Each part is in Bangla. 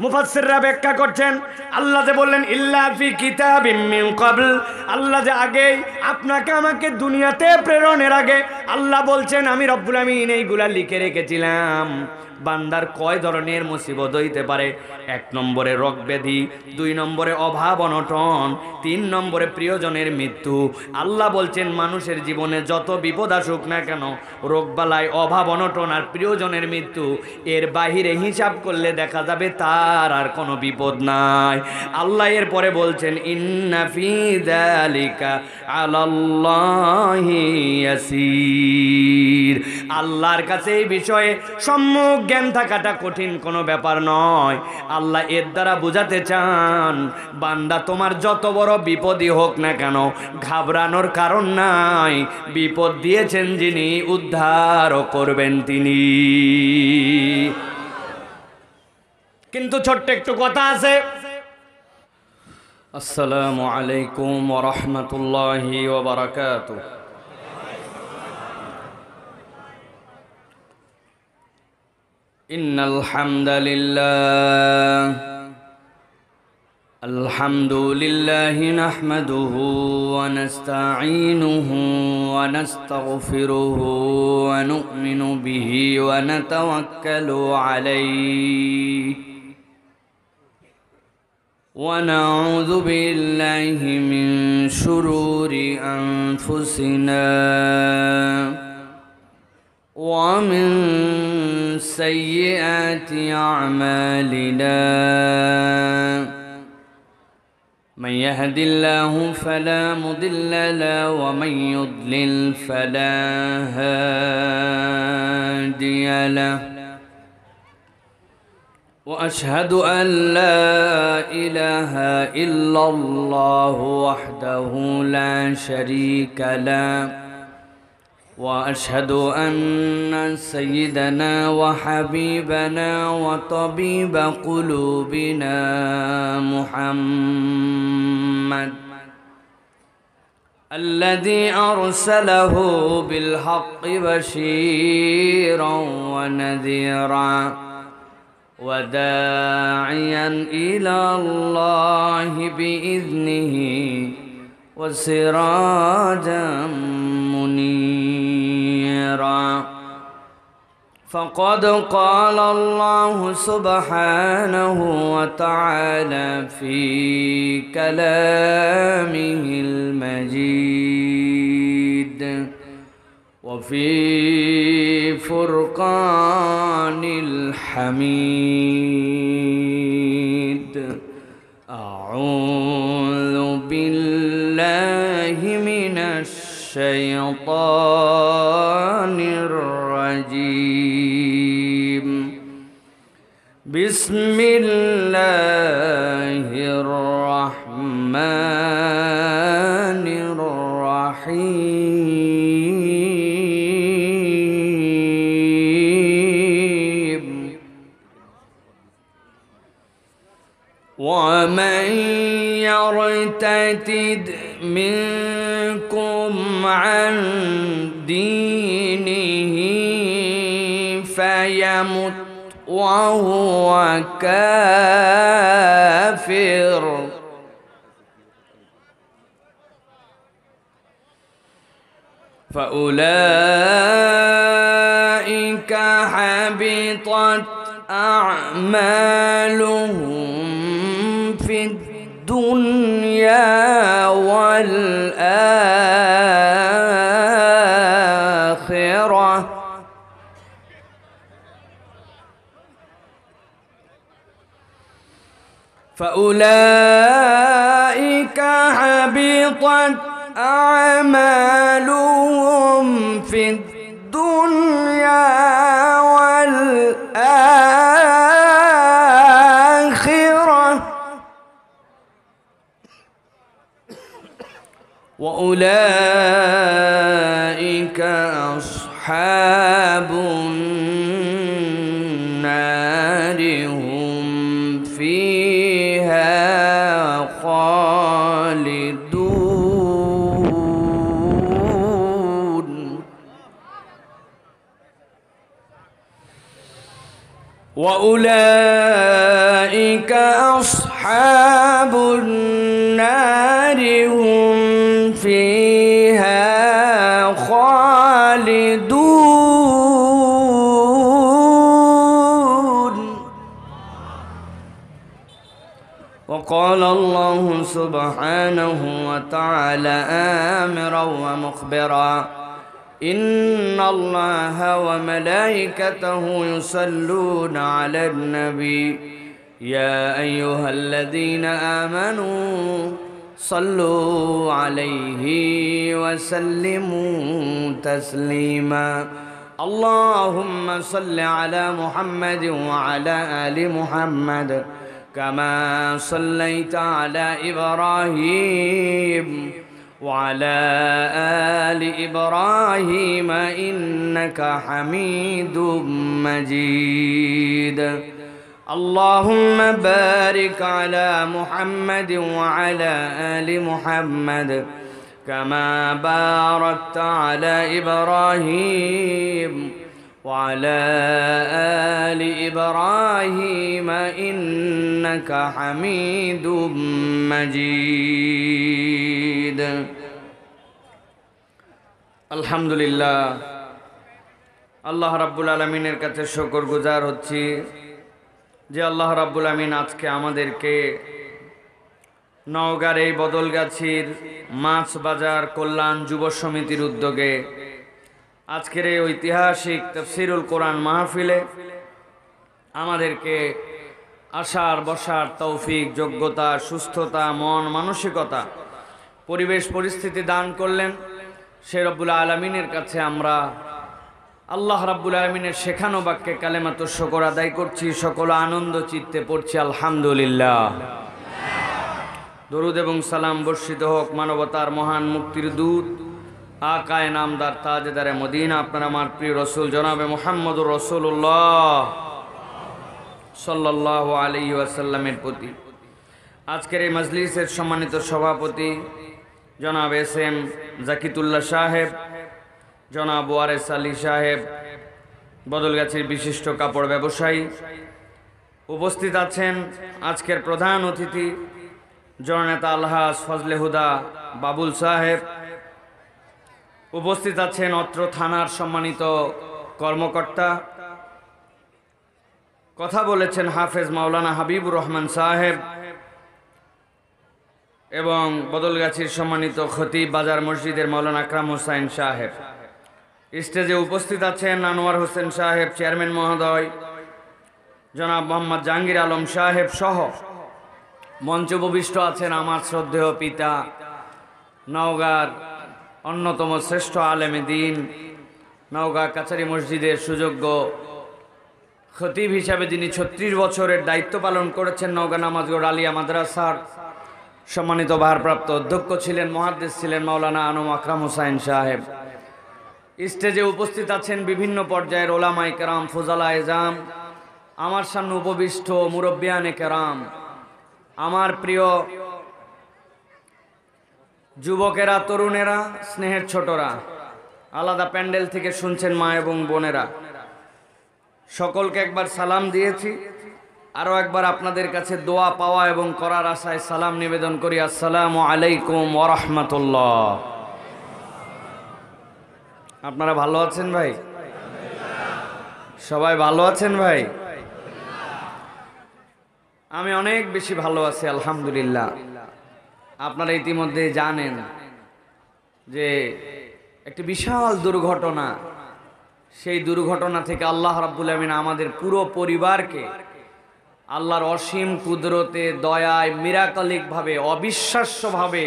মুফাসসিররা ব্যাখ্যা করছেন, আল্লাহ যে বললেন ইল্লা ফি কিতাবিম মিন ক্বাবল, আল্লাহ যে আগে আপনাকে আমাকে দুনিয়াতে প্রেরণের আগে আল্লাহ বলছেন আমি রব্বুল আমিন এইগুলা লিখে রেখেছিলাম। বান্দার কয় ধরনের মুসিবত হইতে পারে? 1 নম্বরে রোগ ব্যাধি, 2 নম্বরে অভাব অনটন, 3 নম্বরে প্রিয়জনের মৃত্যু। আল্লাহ বলছেন মানুষের জীবনে যত বিপদ আসুক না কেন, রোগবালাই, অভাব অনটন আর প্রিয়জনের মৃত্যু, এর বাহিরে হিসাব করলে দেখা যাবে তার আর কোনো বিপদ নাই। আল্লাহ এর পরে বলছেন ইন্না ফি যালিকা আলাল্লাহি ইয়াসির, আল্লাহর কাছে এই বিষয়ে সম্যক জ্ঞান থাকাটা কঠিন কোনো ব্যাপার নয়। আল্লাহ এর দ্বারা বোঝাতে চান বান্দা তোমার যত বড় বিপদই হোক না কেন ঘাবড়ানোর কারণ নাই, বিপদ দিয়েছেন যিনি উদ্ধারও করবেন তিনি। কিন্তু ছোট্ট একটু কথা আছে। আসসালামু আলাইকুম ওয়া রাহমাতুল্লাহি ওয়া বারাকাতুহু। ইন্নাল হামদালিল্লাহ আলহামদুলিল্লাহি নাহমাদুহু ওয়া নাস্তাঈনুহু ওয়া নাস্তাগফিরুহু ওয়া নু'মিনু বিহি ওয়া নাতাওয়াক্কালু আলাইহি ওয়া নাউযু বিল্লাহি মিন শুরুরি আনফুসিনা ওয়া মিন সাইয়্যাতি আ'মালিনা। من يهد الله فلا مضل له ومن يضلل فلا هادي له وأشهد أن لا إله إلا الله وحده لا شريك له وأشهد أن سيدنا وحبيبنا وطبيب قلوبنا محمد الذي أرسله بالحق بشيرا ونذيرا وداعيا إلى الله بإذنه وسراجا منيرا. فقد قال الله سبحانه وتعالى في كلامه المجيد وفي فرقان الحميد. أعوذ بالله من الشيطان الرجيم. بسم الله الرحمن الرحيم. ومن يرتد منكم عن دينه فيمت وهو كافر فأولئك حبطت أعمالهم في الدنيا والآخرة فأولئك حبطت أعمالهم في الدنيا والآخرة وأولئك أصحاب النار هم فيها خالدون. وأولئك أولئك أصحاب النار هم فيها خالدون. وقال الله سبحانه وتعالى آمرا ومخبرا إن الله وملائكته يصلون على النبي يا أيها الذين آمنوا صلوا عليه وسلموا تسليما. اللهم صل على محمد وعلى آل محمد كما صليت على إبراهيم وعلى آل إبراهيم إنك حميد مجيد. اللهم بارك على محمد وعلى آل محمد كما باركت على إبراهيم وعلى آل إبراهيم إنك حميد مجيد. الحمد لله. আল্লাহ রাব্বুল আলামিনের কাছে শুকর গুজার হচ্ছি যে আল্লাহ রাব্বুল আমিন আজকে আমাদেরকে নওগাঁর এই বদলগাছির মাছ বাজার কল্যাণ যুব সমিতির উদ্যোগে আজকের এই ঐতিহাসিক তাফসীরুল কোরআন মাহফিলে আমাদেরকে আসার বসার তৌফিক, যোগ্যতা, সুস্থতা, মন মানসিকতা, পরিবেশ পরিস্থিতি দান করলেন। সে রব্বুল আলামিনের কাছে আমরা আল্লাহ রাব্বুল আলামিনের শেখানো বাক্যে কালেমাতুশ শুকর আদায় করছি, সকল আনন্দ চিত্তে পড়ছি আলহামদুলিল্লাহ। দরুদ এবং সালাম বর্ষিত হোক মানবতার মহান মুক্তির দূত আকায়ে নামদার তাজদারে মদিনা আপনার আমার প্রিয় রসুল জনাবে মুহাম্মদুর রাসূলুল্লাহ সাল্লাল্লাহু আলাইহি ওয়াসাল্লামের প্রতি। আজকের এই মজলিসের সম্মানিত সভাপতি জনাব এস এম জাকিতুল্লাহ সাহেব, জনাব ওয়ারেস আলী সাহেব, বদলগাছির বিশিষ্ট কাপড় ব্যবসায়ী, উপস্থিত আছেন আজকের প্রধান অতিথি জননেতা আলহাজ ফজলে হুদা বাবুল সাহেব, উপস্থিত আছেন অত্র থানার সম্মানিত কর্মকর্তা, কথা বলেছেন হাফেজ মাওলানা হাবিবুর রহমান সাহেব এবং বদলগাছির সম্মানিত খতিব বাজার মসজিদের মাওলানা আকরাম হোসেন সাহেব। স্টেজে উপস্থিত আছেন আনোয়ার হোসেন সাহেব চেয়ারম্যান মহোদয়, জনাব মোহাম্মদ জাহাঙ্গীর আলম সাহেব সহ মঞ্চে উপবিষ্ট আছেন আমার শ্রদ্ধেয় পিতা, নওগাঁর অন্যতম শ্রেষ্ঠ আলেমে দিন, নওগাঁ কাছারি মসজিদের সুযোগ্য খতিব হিসাবে যিনি ৩৬ বছরের দায়িত্ব পালন করেছেন, নওগাঁ নামাজগড় আলিয়া মাদ্রাসার সম্মানিত ভারপ্রাপ্ত অধ্যক্ষ ছিলেন, মুহাদ্দিস ছিলেন মাওলানা আনোয়ার আকরাম হোসেন সাহেব। স্টেজে উপস্থিত আছেন বিভিন্ন পর্যায়ের ওলামায়ে কেরাম, ফুজালা এজাম, আমার সামনে উপবিষ্ট মুরব্বিয়ানে কেরাম, আমার প্রিয় যুবকেরা, তরুণেরা, স্নেহের ছোটরা, আলাদা প্যান্ডেল থেকে শুনছেন মা এবং বোনেরা, সকলকে একবার সালাম দিয়েছি। আরও একবার আপনাদের কাছে দোয়া পাওয়া এবং করার আশায় সালাম নিবেদন করি। আসসালামু আলাইকুম ওয়া রাহমাতুল্লাহ। আপনারা ভালো আছেন ভাই? সবাই ভালো আছেন ভাই? আমি অনেক বেশি ভালো আছি আলহামদুলিল্লাহ। আপনারা ইতিমধ্যে জানেন যে একটি বিশাল দুর্ঘটনা, সেই দুর্ঘটনা থেকে আল্লাহ রাব্বুল আমিন আমাদের পুরো পরিবারকে আল্লাহর অসীম কুদরতে দয়ায় মিরাকলিকভাবে অবিশ্বাস্যভাবে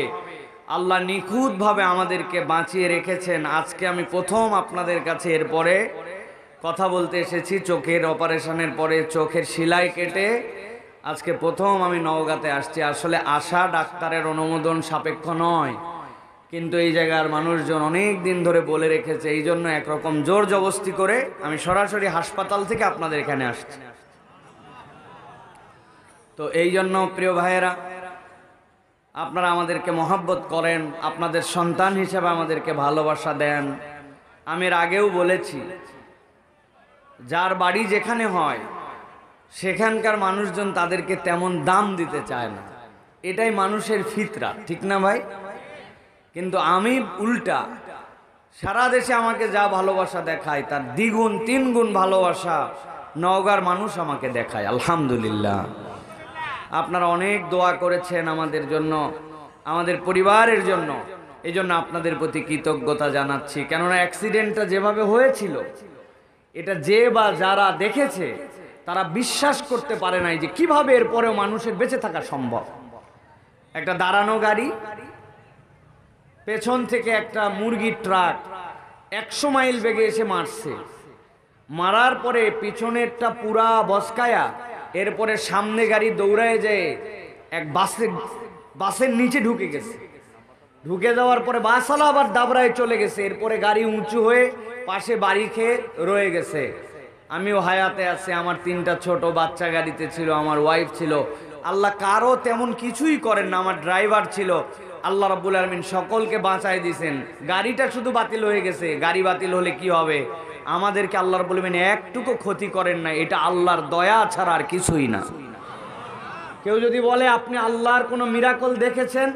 আল্লাহ নিখুঁতভাবে আমাদেরকে বাঁচিয়ে রেখেছেন। আজকে আমি প্রথম আপনাদের কাছে এরপরে কথা বলতে এসেছি। চোখের অপারেশনের পরে চোখের সেলাই কেটে আজকে প্রথম আমি নওগাঁতে আসছি। আসলে আশা ডাক্তারের অনুমোদন সাপেক্ষ নয়, কিন্তু এই জায়গার মানুষজন অনেক দিন ধরে বলে রেখেছে, এই জন্য একরকম জোর জবস্তি করে আমি সরাসরি হাসপাতাল থেকে আপনাদের এখানে আসছি। তো এই জন্য প্রিয় ভাইয়েরা, আপনারা আমাদেরকে মহব্বত করেন, আপনাদের সন্তান হিসেবে আমাদেরকে ভালোবাসা দেন। আমি এর আগেও বলেছি, যার বাড়ি যেখানে হয় সেখানকার মানুষজন তাদেরকে তেমন দাম দিতে চায় না। এটাই মানুষের ফিতরা, ঠিক না ভাই? কিন্তু আমি উল্টা, সারা দেশে আমাকে যা ভালোবাসা দেখায় তার দ্বিগুণ তিনগুণ ভালোবাসা নওগাঁর মানুষ আমাকে দেখায়। আলহামদুলিল্লাহ। আপনারা অনেক দোয়া করেছেন আমাদের জন্য, আমাদের পরিবারের জন্য। এই জন্য আপনাদের প্রতি কৃতজ্ঞতা জানাচ্ছি। কেননা অ্যাক্সিডেন্টটা যেভাবে হয়েছিল, এটা যে বা যারা দেখেছে তারা বিশ্বাস করতে পারে নাই যে কিভাবে এরপরেও মানুষের বেঁচে থাকা সম্ভব। একটা দাঁড়ানো গাড়ি, পেছন থেকে একটা মুরগির ট্রাক 100 মাইল বেগে এসে মারছে। মারার পরে পিছনেরটা পুরা বসকায়া, এরপরে সামনে গাড়ি দৌড়ায় যায় এক বাসের নিচে ঢুকে গেছে। ঢুকে যাওয়ার পরে বাসওয়ালা আবার দাবড়ায় চলে গেছে। এরপরে গাড়ি উঁচু হয়ে পাশে বাড়ি খেয়ে রয়ে গেছে। আমিও হায়াতে আছি, আমার 3টা ছোট বাচ্চা গাড়িতে ছিল, আমার ওয়াইফ ছিল। আল্লাহ কারো তেমন কিছুই করেন না, আমার ড্রাইভার ছিল। আল্লাহ রাব্বুল আলামিন সকলকে বাঁচাই দিয়েছেন। গাড়িটা শুধু বাতিল হয়ে গেছে। গাড়ি বাতিল হলে কি হবে? আমাদেরকে আল্লাহ রাব্বুল আলামিন একটুকু ক্ষতি করেন না। এটা আল্লাহর দয়া ছাড়া আর কিছুই না। কেউ যদি বলে আপনি আল্লাহর কোনো মিরাকল দেখেছেন,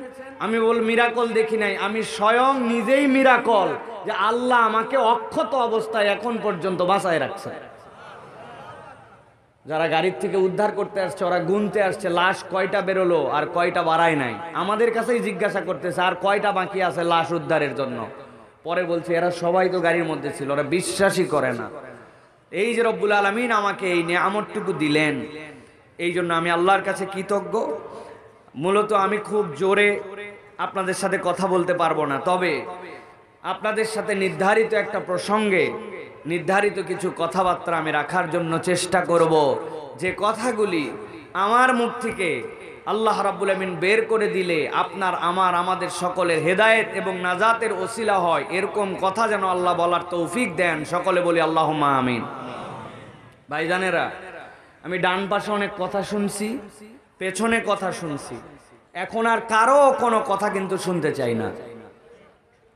আমি বল মিরাকল দেখি নাই, আমি স্বয়ং নিজেই মিরাকল যে আল্লাহ আমাকে অক্ষত অবস্থায় এখন পর্যন্ত বাঁচায় রাখছে। যারা গাড়ির থেকে উদ্ধার করতে আসছে ওরা গুনতে আসছে লাশ কয়টা বেরোলো আর কয়টা বাড়ায় নাই। আমাদের কাছেই জিজ্ঞাসা করতেছে আর কয়টা বাকি আছে লাশ উদ্ধারের জন্য। পরে বলছে এরা সবাই তো গাড়ির মধ্যে ছিল, ওরা বিশ্বাসই করে না। এই যে রব্বুল আলামিন আমাকে এই নিয়ামতটুকু দিলেন, এই জন্য আমি আল্লাহর কাছে কৃতজ্ঞ। মূলত আমি খুব জোরে আপনাদের সাথে কথা বলতে পারবো না, তবে আপনাদের সাথে নির্ধারিত একটা প্রসঙ্গে নির্ধারিত কিছু কথাবার্তা আমি রাখার জন্য চেষ্টা করব, যে কথাগুলি আমার মুখ থেকে আল্লাহ রাব্বুল আমিন বের করে দিলে আপনার আমাদের সকলের হেদায়েত এবং নাজাতের ওসিলা হয়, এরকম কথা যেন আল্লাহ বলার তৌফিক দেন। সকলে বলি আল্লাহুম্মা আমিন। ভাইজানেরা, আমি ডান পাশে অনেক কথা শুনছি, পেছনে কথা শুনছি, এখন আর কারো কোনো কথা কিন্তু শুনতে চাই না।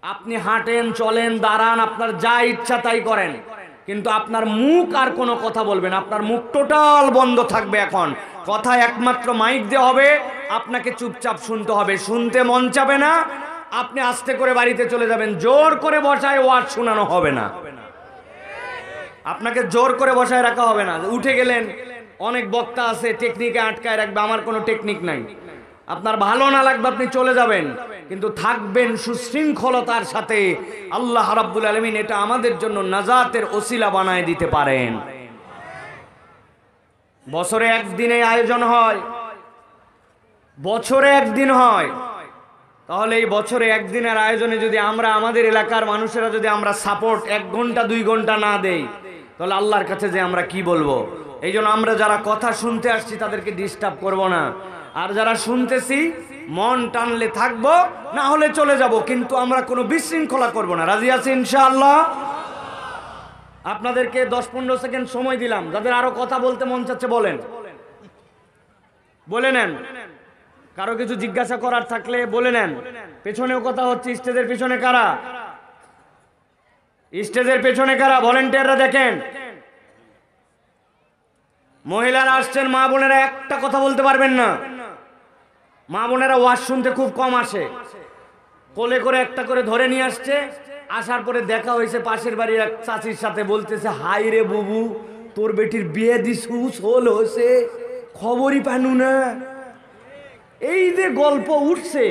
আপনি হাঁটেন, চলেন, দাঁড়ান, আপনার যা ইচ্ছা তাই করেন, কিন্তু আপনার মুখ আর কোনো কথা বলবেন, আপনার মুখ টোটাল বন্ধ থাকবে। এখন কথা একমাত্র মাইক দিয়ে হবে, আপনাকে চুপচাপ শুনতে হবে। শুনতে মন চাবে না, আপনি আস্তে করে বাড়িতে চলে যাবেন। জোর করে বসায় ওয়াজ শোনানো হবে না, আপনাকে জোর করে বসায় রাখা হবে না। উঠে গেলেন, অনেক বক্তা আছে টেকনিকে আটকায় রাখবে, আমার কোনো টেকনিক নাই। আপনার ভালো না লাগবে আপনি চলে যাবেন, কিন্তু থাকবেন সুশৃঙ্খলতার সাথে। আল্লাহ রাব্বুল আলামিন এটা আমাদের জন্য নাজাতের ওসিলা বানায় দিতে পারেন। বছরে একদিনে আয়োজন হয়, বছরে একদিন হয়, তাহলে এই বছরে একদিনের আয়োজনে যদি আমরা আমাদের এলাকার মানুষেরা যদি আমরা সাপোর্ট 1 ঘন্টা 2 ঘন্টা না দেই, তাহলে আল্লাহর কাছে যে আমরা কি বলবো? এই জন্য আমরা যারা কথা শুনতে আসছি তাদেরকে ডিস্টার্ব করব না, আর যারা শুনতেছি মন টানলে থাকবো, না হলে চলে যাব, কিন্তু আমরা কোনো বিশৃঙ্খলা করব না। রাজি আছি ইনশাআল্লাহ? আপনাদেরকে 10-15 সেকেন্ড সময় দিলাম, যাদের আরো কথা বলতে মন চাচ্ছে বলেন, বলে নেন। কারো কিছু জিজ্ঞাসা করার থাকলে বলে নেন। পেছনেও কথা হচ্ছে, স্টেজের পেছনে কারা? স্টেজের পেছনে কারা? ভলেন্টিয়াররা দেখেন। মহিলারা আসছেন, মা বোনেরা একটা কথা বলতে পারবেন না। মা বোনেরা ওয়াজ শুনতে খুব কম আসে, কোলে করে একটা করে ধরে নিয়ে আসছে। আসার পরে দেখা হয়েছে পাশের বাড়ির এক চাচির সাথে, বলতেছে হাই রে বুবু, তোর বেটির বিয়ে দিছু, সোল হয়েছে, খবরই পানু না। এই যে গল্প উঠছে,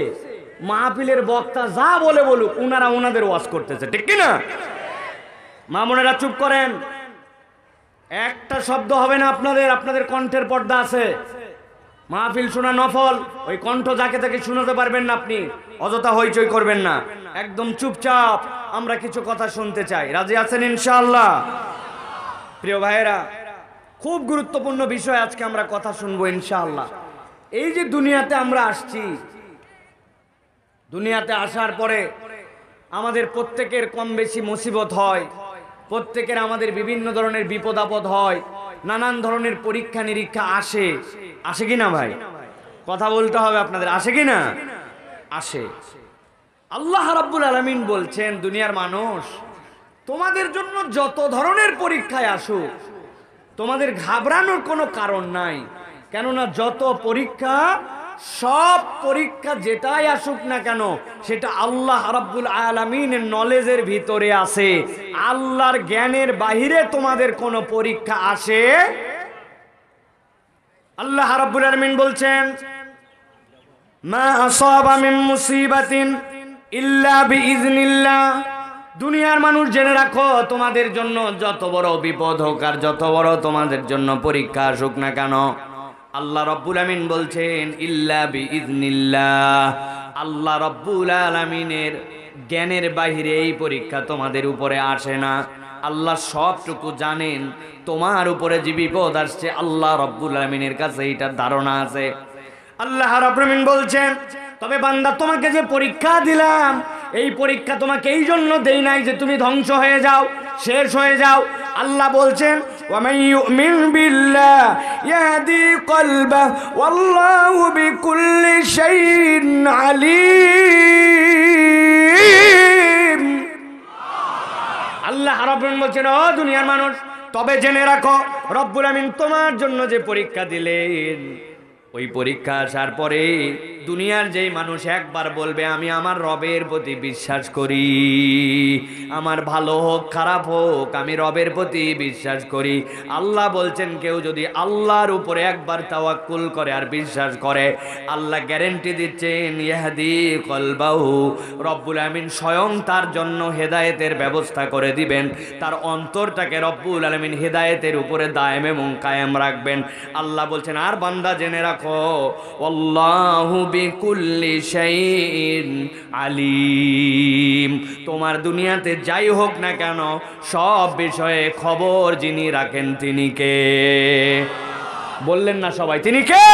মাহফিলের বক্তা যা বলে বলুক, উনারা ওনাদের ওয়াজ করতেছে, ঠিক কিনা? মা বোনেরা চুপ করেন, একটা শব্দ হবে না আপনাদের। আপনাদের কণ্ঠের পর্দা আছে, মাহফিল শোনা নফল, ওই কণ্ঠ যাকে তাকে শোনাতে পারবেন না আপনি। অযথা হইচই করবেন না, একদম চুপচাপ আমরা কিছু কথা শুনতে চাই। রাজি আছেন ইনশাআল্লাহ? প্রিয় ভাইয়েরা, খুব গুরুত্বপূর্ণ বিষয় আজকে আমরা কথা শুনবো ইনশাআল্লাহ। এই যে দুনিয়াতে আমরা আসছি, দুনিয়াতে আসার পরে আমাদের প্রত্যেকের কম বেশি মুসিবত হয়, প্রত্যেকের আমাদের বিভিন্ন ধরনের বিপদ আপদ হয়, নানান ধরনের পরীক্ষা নিরীক্ষা আসে। আসে কিনা ভাই? কথা বলতে হবে আপনাদের, আসে কিনা? আসে। আল্লাহ রাব্বুল আলামিন বলছেন, দুনিয়ার মানুষ তোমাদের জন্য যত ধরনের পরীক্ষায় আসুক, তোমাদের ঘাবড়ানোর কোনো কারণ নাই, কেননা যত পরীক্ষা, সব পরীক্ষা যেটাই আসুক না কেন সেটা আল্লাহ রাব্বুল আলামিনের নলেজের ভিতরে আছে। আল্লাহর জ্ঞানের বাহিরে তোমাদের কোনো পরীক্ষা আসে। আল্লাহ রাব্বুল আলামিন বলছেন, মা আসাবা মিন মুসিবাতিন ইল্লা বিইজনিল্লাহ। দুনিয়ার মানুষ জেনে রাখো, তোমাদের জন্য যত বড় বিপদ হোক আর যত বড় তোমাদের জন্য পরীক্ষা আসুক না কেন, আল্লাহ রাব্বুল আলামিন বলছেন ইল্লা বিইজনিল্লাহ, আল্লাহ রাব্বুল আলামিনের জ্ঞানের বাহিরে এই পরীক্ষা তোমাদের উপরে আসে না। আল্লাহ সবটুকু জানেন। তোমার উপরে যে বিপদ আসছে আল্লাহ রাব্বুল আলামিনের কাছে এটার ধারণা আছে। আল্লাহ রাব্বুল আলামিন বলছেন, তবে বান্দা তোমাকে যে পরীক্ষা দিলাম, এই পরীক্ষা তোমাকে এই জন্য দেই নাই যে তুমি ধ্বংস হয়ে যাও, শেষ হয়ে যাও। আল্লাহ বলছেন, ওয়ামান ইউমিন বিল্লাহ ইয়াহদি কলবাহু ওয়াল্লাহু বিকুল্লি শাইইন আলীম। আল্লাহ রাব্বুল আলামিন বলছেন, ও দুনিয়ার মানুষ, তবে জেনে রাখো রব্বুল আলামিন তোমার জন্য যে পরীক্ষা দিলেন, ওই পরীক্ষা আসার পরে দুনিয়ার যেই মানুষ একবার বলবে আমি আমার রবের প্রতি বিশ্বাস করি, আমার ভালো হোক খারাপ হোক আমি রবের প্রতি বিশ্বাস করি। আল্লাহ বলছেন, কেউ যদি আল্লাহর উপরে একবার তাওয়াক্কুল করে আর বিশ্বাস করে, আল্লাহ গ্যারেন্টি দিচ্ছেন ইয়াহদি কলবাহু, রব্বুল আলামিন স্বয়ং তার জন্য হেদায়েতের ব্যবস্থা করে দিবেন। তার অন্তরটাকে রব্বুল আলামিন হেদায়েতের উপরে দায়েম এবং কায়েম রাখবেন। আল্লাহ বলছেন, আর বান্দা জেনে রাখো আল্লাহু বিকুল্লি শাইইন আলীম, তোমার দুনিয়াতে যাই হোক না কেন সব বিষয়ে খবর যিনি রাখেন তিনি কে? বললেন না সবাই, তিনি কে?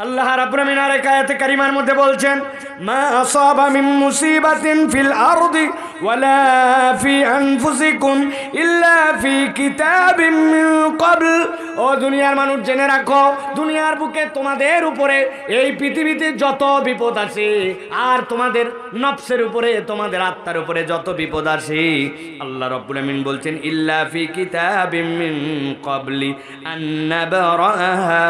আল্লাহ রাব্বুল আলামিন আরেক আয়াতে কারিমার মধ্যে বলছেন, মা আসাবা মিন মুসিবাতিন ফিল আরদি ওয়ালা ফি আনফুসিকুম ইল্লা ফি কিতাবিম মিন ক্বাবল। ও দুনিয়ার মানুষ জেনে রাখো, দুনিয়ার বুকে তোমাদের উপরে এই পৃথিবীতে যত বিপদ আসে আর তোমাদের নফসের উপরে, তোমাদের আত্মার উপরে যত বিপদ আসে, আল্লাহ রাব্বুল আলামিন বলছেন ইল্লা ফি কিতাবিম মিন ক্বাবলি আন নাবরাহা।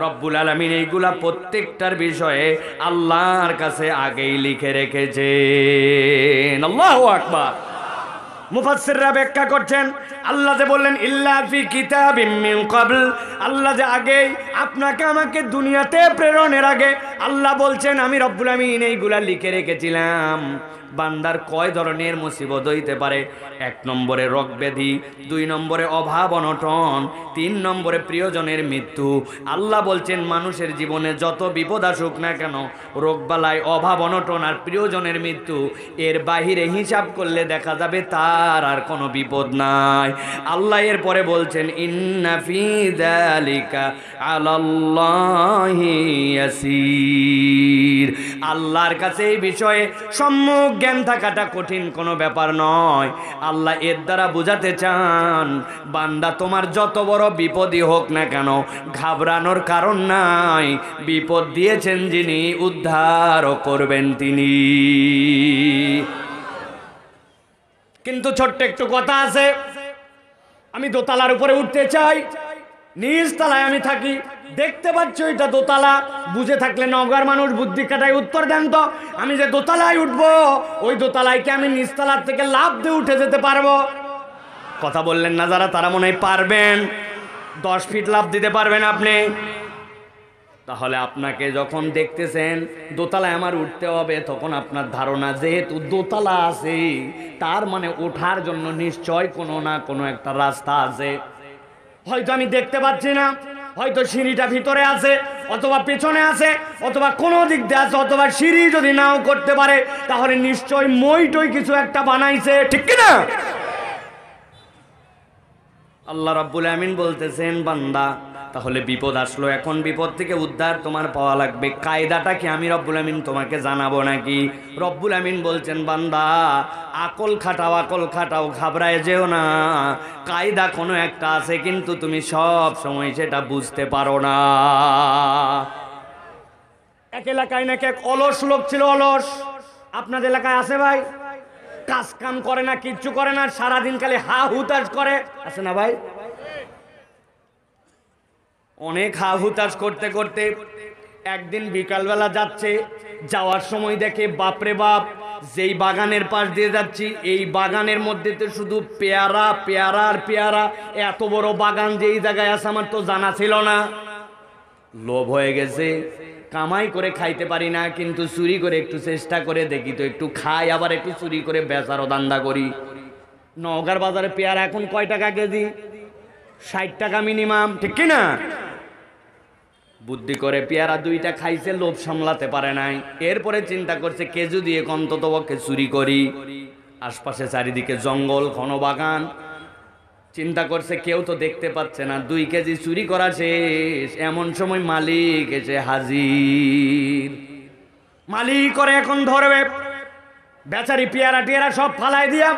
রব্বুল আলামিন এইগুলা প্রত্যেকটার বিষয়ে আল্লাহর কাছে আগেই লিখে রেখেছেন। আল্লাহু আকবার। মুফাসসিররা ব্যাখ্যা করছেন, আল্লাহ যে বললেন ইল্লা ফি কিতাবিম মিন ক্বাবল, আল্লাহ যে আগে আপনাকে আমাকে দুনিয়াতে প্রেরণের আগে আল্লাহ বলছেন আমি রব্বুল আমিন এইগুলা লিখে রেখেছিলাম। বান্দার কয় ধরনের মুসিবত হইতে পারে? 1 নম্বরে রোগ ব্যাধি, 2 নম্বরে অভাব অনটন, 3 নম্বরে প্রিয়জনের মৃত্যু। আল্লাহ বলছেন মানুষের জীবনে যত বিপদ আসুক না কেন, রোগবালাই, অভাব অনটন আর প্রিয়জনের মৃত্যু, এর বাহিরে হিসাব করলে দেখা যাবে তার আর কোনো বিপদ নাই। আল্লাহ এর পরে বলছেন ইন্না ফি যালিকা আলাল্লাহি ইয়াসির, আল্লাহর কাছে এই বিষয়ে সম্যক জ্ঞান থাকাটা কঠিন কোনো ব্যাপার নয়। আল্লাহ এর দ্বারা বোঝাতে চান, বান্দা তোমার যত বড় বিপদই হোক না কেন ঘাবড়ানোর কারণ নাই, বিপদ দিয়েছেন যিনি উদ্ধারও করবেন তিনি। কিন্তু ছোট্ট একটু কথা আছে, আমি দোতলার উপরে উঠতে চাই, নিজ তলায় আমি থাকি, দেখতে পাচ্ছ এটা দোতলা, বুঝে থাকলে নওগাঁর মানুষ বুদ্ধি কাটায় উত্তর দেন তো, আমি যে দোতলায় উঠবো ওই দোতলায় কি আমি নিচতলার থেকে লাফ দিয়ে উঠে যেতে পারবো? কথা বললেন না যারা, তারা মনে হয় পারবেন। 10 ফিট লাফ দিতে পারবেন আপনি? তাহলে আপনাকে যখন দেখতেছেন দোতলায় আমার উঠতে হবে, তখন আপনার ধারণা যেহেতু দোতলা আছে তার মানে ওঠার জন্য নিশ্চয় কোনো না কোনো একটা রাস্তা আছে। হয়তো আমি দেখতে পাচ্ছি না, হয়তো সিঁড়িটা ভিতরে আছে, অথবা পেছনে আছে, অথবা কোনো দিক দিয়ে আছে, অথবা সিঁড়ি যদি নাও করতে পারে তাহলে নিশ্চয় মইটই কিছু একটা বানাইছে, ঠিক কিনা? আল্লাহ রাব্বুল আমিন বলতেছেন, বান্দা তাহলে বিপদ আসলো, এখন বিপদ থেকে উদ্ধার তোমার পাওয়া লাগবে, কায়দাটা কি আমি রব্বুল আমিন তোমাকে জানাবো নাকি? রব্বুল আমিন বলছেন, বান্দা আকল খাটাও, আকল খাটাও, ঘাবড়ায় যেও না, কায়দা কোনো একটা আছে কিন্তু তুমি সব সময় সেটা বুঝতে পারো না। এক এলাকায় নাকি এক অলস লোক ছিল, অলস। আপনাদের এলাকায় আছে ভাই? কাজ কাম করে না, কিচ্ছু করে না, সারাদিন খালি হা হুতাশ করে, আছে না ভাই? অনেক হা হুতাশ করতে করতে একদিন বিকালবেলা যাচ্ছে, যাওয়ার সময় দেখে বাপরে বাপ, যেই বাগানের পাশ দিয়ে যাচ্ছি এই বাগানের মধ্যে তো শুধু পেয়ারা পেয়ারা আর পেয়ারা, এত বড় বাগান যে এই জায়গায় আছে আমার তো জানা ছিল না। লোভ হয়ে গেছে, কামাই করে খাইতে পারি না, কিন্তু চুরি করে একটু চেষ্টা করে দেখি তো, একটু খাই আবার একটু চুরি করে বেচারও দান্দা করি। নওগাঁর বাজারে পেয়ারা এখন কয় টাকা কেজি? 60 টাকা মিনিমাম, ঠিক কিনা? বুদ্ধি করে পেয়ারা 2টা খাইছে, লোভ সামলাতে পারে নাই। এরপরে চিন্তা করছে কেজু দিয়ে অন্তত পক্ষে চুরি করি। আশপাশে চারিদিকে জঙ্গল, ঘন বাগান। চিন্তা করছে কেউ তো দেখতে পাচ্ছে না, 2 কেজি চুরি করা শেষ। এমন সময় মালিক এসে হাজির। মালিক করে এখন ধরবে, বেচারি পেয়ারা টিয়ারা সব ফালাই দিয়া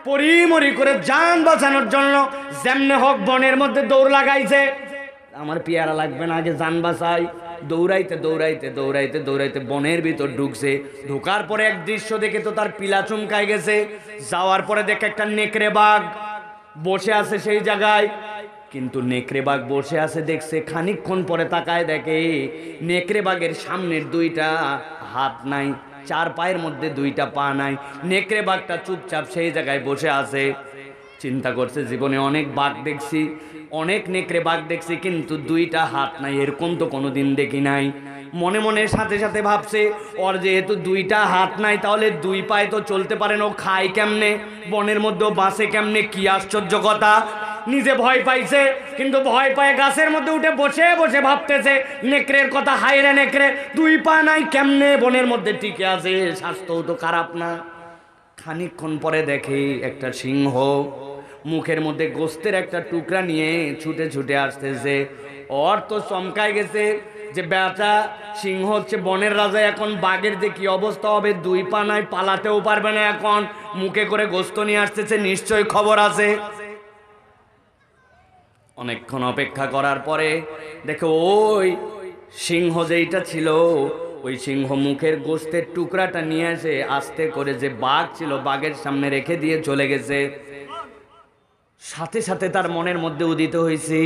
পরিমরি করে জান বাঁচানোর জন্য যেমনে হোক বনের মধ্যে দৌড় লাগাইছে। আমার পেয়ারা লাগবে না, আগে জান বাঁচাই। দৌড়াইতে দৌড়াইতে দৌড়াইতে দৌড়াইতে বনের ভিতর ঢুকছে। ঢোকার পরে এক দৃশ্য দেখে তো তার পিলা চুমকায় গেছে। যাওয়ার পরে দেখে একটা নেকড়ে বাঘ বসে আছে সেই জায়গায়, কিন্তু নেকড়ে বাঘ বসে আছে দেখছে, খানিকক্ষণ পরে তাকায় দেখে নেকড়ে বাঘের সামনের 2টা হাত নাই, 4 পায়ের মধ্যে 2টা পা নাই। নেকড়ে বাঘটা চুপচাপ সেই জায়গায় বসে আছে। চিন্তা করছে জীবনে অনেক বাঘ দেখছি, অনেক নেকড়ে বাঘ দেখছি, কিন্তু 2টা হাত নাই, এরকম তো কোনোদিন দেখি নাই। মনে মনে সাথে সাথে ভাবছে ওর যেহেতু 2টা হাত নাই, তাহলে 2 পায়ে তো চলতে পারে না, ও খায় কেমনে, বনের মধ্যে বাঁচে কেমনে, কি আশ্চর্য কথা। নিজে ভয় পাইছে, কিন্তু ভয় পায় গাছের মধ্যে উঠে বসে বসে ভাবতেছে নেকড়ের কথা। হায়রে নেকড়ে, 2 পা নাই, কেমনে বনের মধ্যে টিকে আছে, স্বাস্থ্যও তো খারাপ না। খানিকক্ষণ পরে দেখে একটা সিংহ মুখের মধ্যে গোস্তের একটা টুকরা নিয়ে ছুটে ছুটে আসতেছে। ওর তো চমকায় গেছে যে বেটা সিংহ হচ্ছে বনের রাজা, এখন বাঘের যে কি অবস্থা হবে, 2 পা নাই, পালাতেও পারবে না, এখন মুখে করে গোস্ত নিয়ে আসতেছে, নিশ্চয়ই খবর আছে। অনেকক্ষণ অপেক্ষা করার পরে দেখো ওই সিংহ যেইটা ছিল, ওই সিংহ মুখের গোস্তের টুকরাটা নিয়ে এসে আস্তে করে যে বাঘ ছিল বাঘের সামনে রেখে দিয়ে চলে গেছে। সাথে সাথে তার মনের মধ্যে উদিত হয়েছে,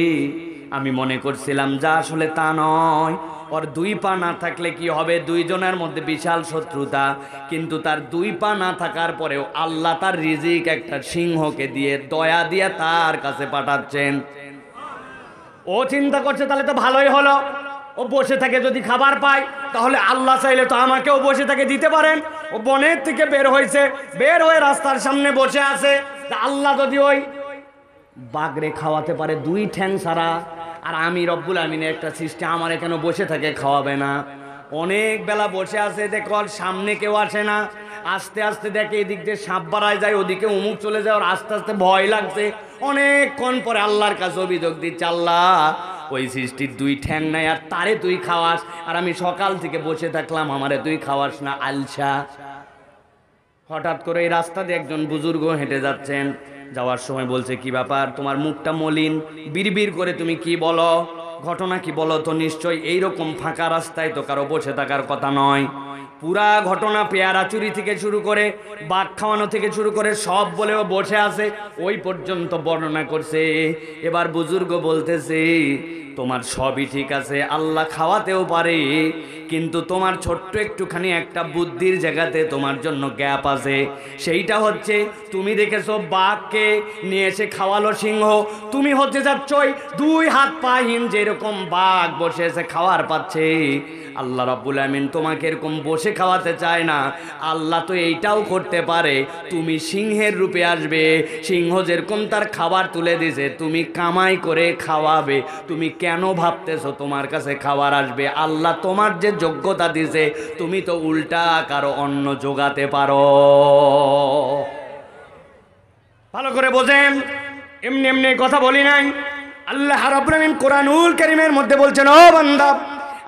আমি মনে করছিলাম যা, আসলে তা নয়। ওর 2 পা না থাকলে কি হবে, 2 জনের মধ্যে বিশাল শত্রুতা, কিন্তু তার 2 পা না থাকার পরেও আল্লাহ তার রিজিক একটা সিংহকে দিয়ে দয়া দিয়ে তার কাছে পাঠাচ্ছেন। ও চিন্তা করছে তাহলে তো ভালোই হলো, ও বসে থাকে যদি খাবার পায়, তাহলে আল্লাহ চাইলে তো আমাকেও বসে থাকে দিতে পারেন। ও বনের থেকে বের হয়েছে, বের হয়ে রাস্তার সামনে বসে আছে। আল্লাহ যদি ওই বাঘরে খাওয়াতে পারে 2 ঠ্যাং ছাড়া, আর আমি রব্বুল আমিনের একটা সৃষ্টি, আমার কেন বসে থাকে খাওয়াবে না? অনেক বেলা বসে আছে, দেখো সামনে কেউ আসে না। আস্তে আস্তে দেখে এদিক দিয়ে সাপ বাড়ায় যায়, ওদিকে উমুক চলে যায়, ওর আস্তে আস্তে ভয় লাগছে। অনেকক্ষণ পরে আল্লাহর কাছে অভিযোগ দিচ্ছে, আল্লাহ ওই সৃষ্টির 2 ঠ্যাং নাই, আর তারে তুই খাওয়াস, আর আমি সকাল থেকে বসে থাকলাম, আমারে তুই খাওয়াস না, আলসা। হঠাৎ করে এই রাস্তা দিয়ে একজন বুজুর্গ হেঁটে যাচ্ছেন। যাওয়ার সময় বলছে, কি ব্যাপার, তোমার মুখটা মলিন, বিড়বিড় করে তুমি কি বলো, ঘটনা কি বলো তো? নিশ্চয়ই এইরকম ফাঁকা রাস্তায় তো কারো বসে থাকার কথা নয়। পুরা ঘটনা পেয়ারা চুরি থেকে শুরু করে বাঘ খাওয়ানো থেকে শুরু করে সব বলেও বসে আছে, ওই পর্যন্ত বর্ণনা করছে। এবার বুজুর্গ বলতেছে, তোমার সবই ঠিক আছে, আল্লাহ খাওয়াতেও পারে, কিন্তু তোমার ছোট্ট একটুখানি একটা বুদ্ধির জায়গাতে তোমার জন্য গ্যাপ আছে। সেইটা হচ্ছে তুমি দেখেছো বাঘকে নিয়ে এসে খাওয়ালো সিংহ, তুমি হতে যাচ্ছই 2 হাত পাহীন, যেরকম বাঘ বসে এসে খাওয়ার পাচ্ছে। আল্লাহ রাব্বুল আমিন তোমাকে এরকম বসে খাওয়াতে চায় না। আল্লাহ তো এইটাও করতে পারে, তুমি সিংহের রূপে আসবে, সিংহ যেরকম তার খাবার তুলে দিছে তুমি কামাই করে খাওয়াবে। তুমি কেন ভাবতেছো তোমার কাছে খাবার আসবে? আল্লাহ তোমার যে যোগ্যতা দিছে, তুমি তো উল্টা কারো অন্ন যোগাতে পারো। ভালো করে বোঝেন, এমনি এমনি কথা বলি নাই। আল্লাহ রাব্বুল আমিন কোরআনুল কারীমের মধ্যে বলছেন, ও বান্দা,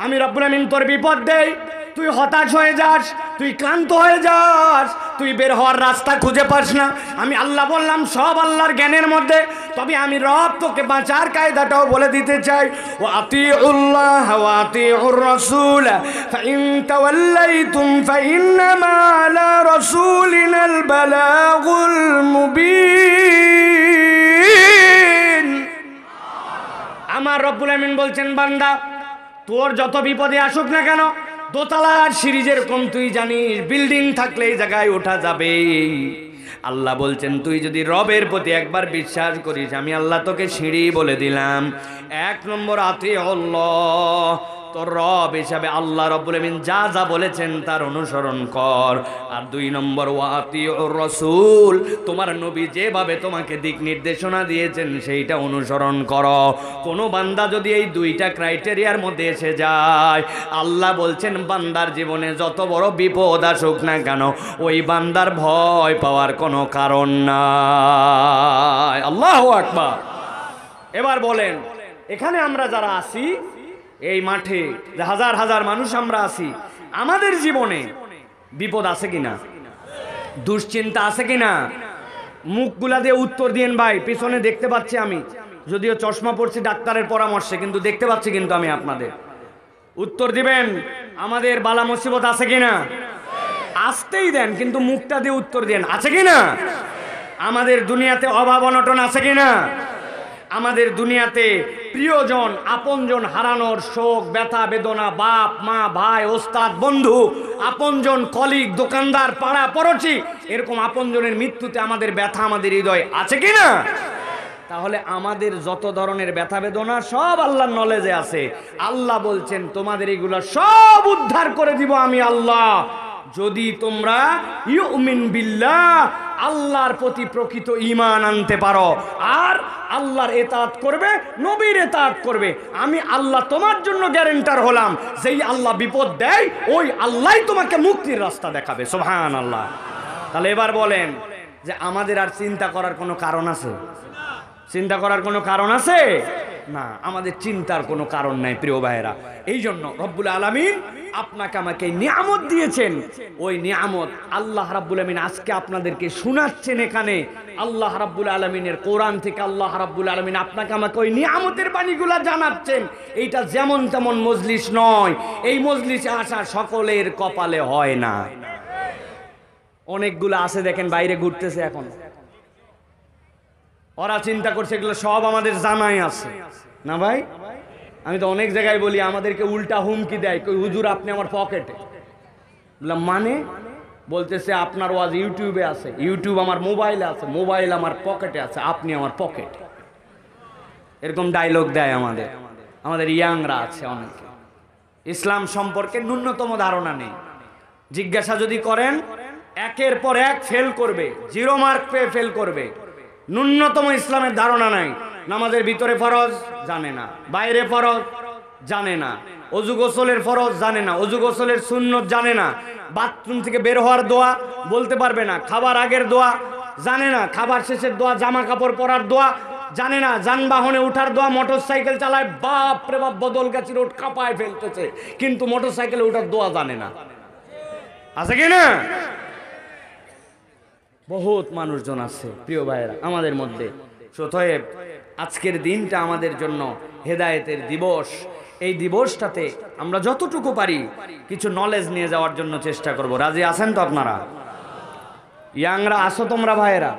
আমি রব্বুল আমিন তোর বিপদ দেই, তুই হতাশ হয়ে যাস, তুই ক্লান্ত হয়ে যাস, তুই বের হওয়ার রাস্তা খুঁজে পাস না। আমি আল্লাহ বললাম সব আল্লাহর জ্ঞানের মধ্যে, তবে আমি রব তোকে বাঁচার কায়দাটাও বলে দিতে চাই। ও আতিউল্লাহ ওয়া আতিউর রাসূল ফাইন তাওয়াল্লাইতুম ফাইন্নামা আলা রাসূলিনাল বালাগুল মুবিন। আমার রব্বুল আমিন বলছেন, বান্দা তোর যত বিপদে আসুক না কেন, দোতলার সিঁড়ি যেরকম তুই জানিস বিল্ডিং থাকলে এই জায়গায় ওঠা যাবে। আল্লাহ বলছেন তুই যদি রবের প্রতি একবার বিশ্বাস করিস, আমি আল্লাহ তোকে সিঁড়ি বলে দিলাম। 1 নম্বর আতি আল্লাহ, তোর রব হিসাবে আল্লাহ রব্বুল আমিন যা যা বলেছেন তার অনুসরণ কর। আর 2 নম্বর ওয়াতিউর রাসূল, তোমার নবী যেভাবে তোমাকে দিক নির্দেশনা দিয়েছেন সেইটা অনুসরণ করো। কোনো বান্দা যদি এই 2টা ক্রাইটেরিয়ার মধ্যে এসে যায়, আল্লাহ বলছেন বান্দার জীবনে যত বড় বিপদ আসুক না কেন, ওই বান্দার ভয় পাওয়ার কোনো কারণ নাই। আল্লাহু আকবার। এবার বলেন, এখানে আমরা যারা আছি, এই মাঠে হাজার হাজার মানুষ আমরা আছি, আমাদের জীবনে বিপদ আছে কিনা, দুশ্চিন্তা আছে কিনা? মুখগুলা দিয়ে উত্তর দিয়েন ভাই। পিছনে দেখতে পাচ্ছি আমি, যদিও চশমা পড়ছি ডাক্তারের পরামর্শে, কিন্তু দেখতে পাচ্ছি কিন্তু আমি আপনাদের। উত্তর দিবেন, আমাদের বালা মুসিবত আছে কিনা? আসতেই দেন, কিন্তু মুখটা দিয়ে উত্তর দেন, আছে কিনা? আমাদের দুনিয়াতে অভাব অনটন আছে কিনা? আমাদের দুনিয়াতে প্রিয়জন আপনজন হারানোর শোক ব্যথা বেদনা, বাপ মা ভাই ওস্তাদ বন্ধু আপনজন কলিগ দোকানদার পাড়া পড়োশি, এরকম আপনজনের মৃত্যুতে আমাদের ব্যথা আমাদের হৃদয় আছে কিনা? তাহলে আমাদের যত ধরনের ব্যথা বেদনা সব আল্লাহর নলেজে আছে। আল্লাহ বলছেন তোমাদের এগুলো সব উদ্ধার করে দিব আমি আল্লাহ, যদি তোমরা ইউমিন বিল্লাহ, আল্লাহর প্রতি প্রকৃত ঈমান আনতে পারো, আর আল্লাহর ইতাআত করবে, নবীর ইতাআত করবে। আমি আল্লাহ তোমার জন্য গ্যারান্টার হলাম, যেই আল্লাহ বিপদ দেয় ওই আল্লাহই তোমাকে মুক্তির রাস্তা দেখাবে। সুবহানাল্লাহ। তাহলে এবার বলেন যে আমাদের আর চিন্তা করার কোনো কারণ আছে? চিন্তা করার কোনো কারণ আছে না, আমাদের চিন্তার কোনো কারণ নাই প্রিয় ভাইয়েরা। এই জন্য রব্বুল আলামিন আপনাকে আমাকে নিয়ামত দিয়েছেন, ওই নিয়ামত আল্লাহ রাব্বুল আলামিন আজকে আপনাদেরকে শোনাচ্ছেন। এখানে আল্লাহ রাব্বুল আলামিনের কোরআন থেকে আল্লাহ রাব্বুল আলামিন আপনাকে আমাকে ওই নিয়ামতের বাণীগুলা জানাচ্ছেন। এইটা যেমন তেমন মজলিস নয়, এই মজলিসে আসা সকলের কপালে হয় না। অনেকগুলো আছে দেখেন বাইরে ঘুরতেছে এখন, ওরা চিন্তা করছে এগুলো সব আমাদের জানাই আছে না ভাই। আমি তো অনেক জায়গায় বলি, আমাদেরকে উল্টা হুমকি দেয়, কই হুজুর আপনি আমার পকেটে। বললাম মানে? বলতেছে আপনার ওয়াজ ইউটিউবে আছে, ইউটিউব আমার মোবাইলে আছে, মোবাইল আমার পকেটে আছে, আপনি আমার পকেটে। এরকম ডায়লগ দেয় আমাদের ইয়াংরা আছে অনেকে। ইসলাম সম্পর্কে ন্যূনতম ধারণা নেই। জিজ্ঞাসা যদি করেন, একের পর এক ফেল করবে, 0 মার্ক পেয়ে ফেল করবে। ন্যূনতম ইসলামের ধারণা নাই। নামাজের ভিতরে ফরজ জানে না, বাইরে ফরজ জানে না, অজু গোসলের ফরজ জানে না, অজু গোসলের সুন্নত জানে না, বাথরুম থেকে বের হওয়ার দোয়া বলতে পারবে না, খাবার আগের দোয়া জানে না, খাবার শেষের দোয়া, জামা কাপড় পরার দোয়া জানে না, যানবাহনে উঠার দোয়া, মোটর সাইকেল চালায় বাপ রে বাপ বদল গাছি রোড কাঁপায় ফেলতেছে, কিন্তু মোটর সাইকেলে উঠার দোয়া জানে না। আছে কি না? বহুত মানুষজন আছে প্রিয় ভাইয়েরা আমাদের মধ্যে। অতএব আজকের দিনটা আমাদের জন্য হেদায়েতের দিবস। এই দিবসটাতে আমরা যতটুকু পারি কিছু নলেজ নিয়ে যাওয়ার জন্য চেষ্টা করব। রাজি আছেন তো আপনারা? ইয়াংরা আসো তোমরা ভাইয়েরা?